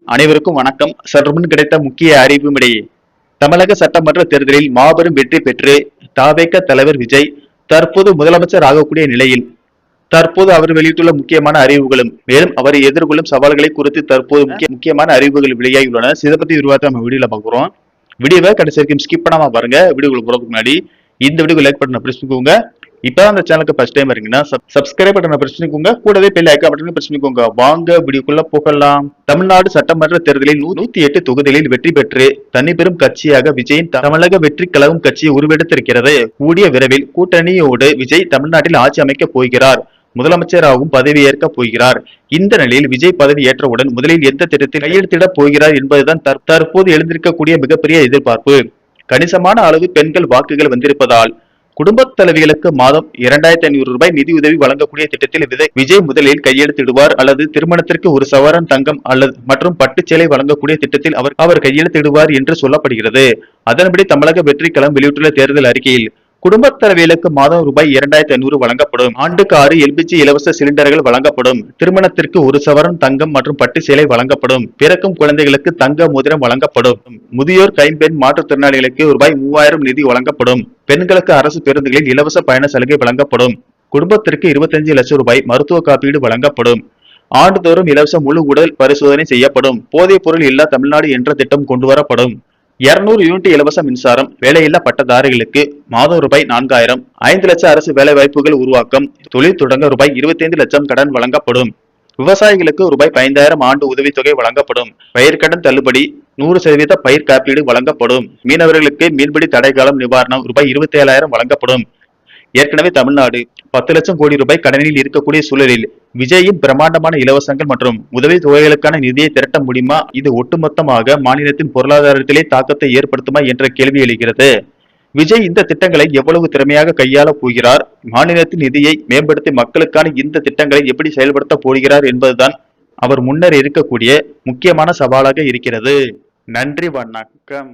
அனைவருக்கும் வணக்கம். சற்றுமுன் கிடைத்த முக்கிய அறிவிப்பும் இடையே தமிழக சட்டமன்ற தேர்தலில் மாபெரும் வெற்றி பெற்று தவேக தலைவர் விஜய் தற்போது முதலமைச்சர் ஆகக்கூடிய நிலையில் தற்போது அவர் வெளியிட்டுள்ள முக்கியமான அறிவுகளும் மேலும் அவர் எதிர்கொள்ளும் சவால்களை குறித்து தற்போது முக்கியமான அறிவுகள் வெளியாகியுள்ளன. இதை பத்தி விரிவாக நம்ம வீடியோல பாக்குறோம். வீடியோவை கடைசி வரைக்கும் ஸ்கிப் பண்ணாம பாருங்க. வீடியோக்குள்ள போறதுக்கு முன்னாடி இந்த வீடியோ லைக் பட்டனை பிரஸ் பண்ணிக்கோங்க. இப்ப அந்த சேனலுக்கு ஃபர்ஸ்ட் டைம் இருக்கீங்கன்னா சப்ஸ்கிரைப் பட்டனை பிரஸ் பண்ணிக்கோங்க. கூடவே பெல் ஐகான் பட்டனை பிரஸ் பண்ணிக்கோங்க. வாங்க வீடியோக்குள்ள போகலாம். தமிழ்நாடு சட்டமன்ற தேர்தலில் 108 தொகுதிகளில் வெற்றி பெற்று தனி பெரும் கட்சியாக விஜயின் தமிழக வெற்றி கழகம் கட்சி உருவெடுத்திருக்கிறது. கூடிய விரைவில் கூட்டணியோடு விஜய் தமிழ்நாட்டில் ஆட்சி அமைக்க போகிறார். முதலமைச்சராகவும் பதவியேற்க போகிறார். இந்த நிலையில் விஜய் பதவி ஏற்றவுடன் முதலில் எந்த திட்டத்தில் கையெழுத்திட போகிறார் என்பதுதான் தற்போது எழுந்திருக்கக்கூடிய மிகப்பெரிய எதிர்பார்ப்பு. கணிசமான அளவு பெண்கள் வாக்குகள் வந்திருப்பதால் குடும்ப தலைவிகளுக்கு மாதம் 2500 ரூபாய் நிதி உதவி வழங்கக்கூடிய திட்டத்தில் விஜய் முதலில் கையெழுத்திடுவார் அல்லது திருமணத்திற்கு ஒரு சவரன் தங்கம் அல்லது மற்றும் பட்டுச்சேலை வழங்கக்கூடிய திட்டத்தில் அவர் கையெழுத்திடுவார் என்று சொல்லப்படுகிறது. அதன்படி தமிழக வெற்றி கழகம் வெளியிட்டுள்ள தேர்தல் அறிக்கையில் குடும்ப தலைவிகளுக்கு மாதம் ரூபாய் 2500 வழங்கப்படும். ஆண்டுக்கு 6 எல்பிஜி இலவச சிலிண்டர்கள் வழங்கப்படும். திருமணத்திற்கு ஒரு சவரன் தங்கம் மற்றும் பட்டு சேலை வழங்கப்படும். பிறக்கும் குழந்தைகளுக்கு தங்க மோதிரம் வழங்கப்படும். முதியோர் கைம்பெண் மாற்றுத்திறனாளிகளுக்கு ரூபாய் 3000 நிதி வழங்கப்படும். பெண்களுக்கு அரசு பேருந்துகளில் இலவச பயண சலுகை வழங்கப்படும். குடும்பத்திற்கு 25 லட்சம் ரூபாய் மருத்துவ காப்பீடு வழங்கப்படும். ஆண்டுதோறும் இலவச முழு உடல் பரிசோதனை செய்யப்படும். போதைப் பொருள் இல்லா தமிழ்நாடு என்ற திட்டம் கொண்டுவரப்படும். 200 யூனிட் இலவச மின்சாரம். வேலையில்லா பட்டதாரிகளுக்கு மாதம் ரூபாய் 4000. 5 லட்சம் அரசு வேலை வாய்ப்புகள் உருவாக்கம். தொழில் தொடங்க ரூபாய் 25 லட்சம் கடன் வழங்கப்படும். விவசாயிகளுக்கு ரூபாய் 5000 ஆண்டு உதவித்தொகை வழங்கப்படும். பயிர்க்கடன் தள்ளுபடி. 100% பயிர் காப்பீடு வழங்கப்படும். மீனவர்களுக்கு மீன்பிடி தடைக்காலம் நிவாரணம் ரூபாய் 27,000 வழங்கப்படும். ஏற்கனவே தமிழ்நாடு 10 லட்சம் கோடி ரூபாய் கடனில் இருக்கக்கூடிய சூழலில் விஜயின் பிரம்மாண்டமான இலவசங்கள் மற்றும் உதவி தொகைகளுக்கான நிதியை திரட்ட முடியுமா? இது ஒட்டுமொத்தமாக மாநிலத்தின் பொருளாதாரத்திலே தாக்கத்தை ஏற்படுத்துமா என்ற கேள்வி எழுகிறது. விஜய் இந்த திட்டங்களை எவ்வளவு திறமையாக கையாள போகிறார்? மாநிலத்தின் நிதியை மேம்படுத்தி மக்களுக்கான இந்த திட்டங்களை எப்படி செயல்படுத்த போகிறார் என்பதுதான் அவர் முன்னர் இருக்கக்கூடிய முக்கியமான சவாலாக இருக்கிறது. நன்றி, வணக்கம்.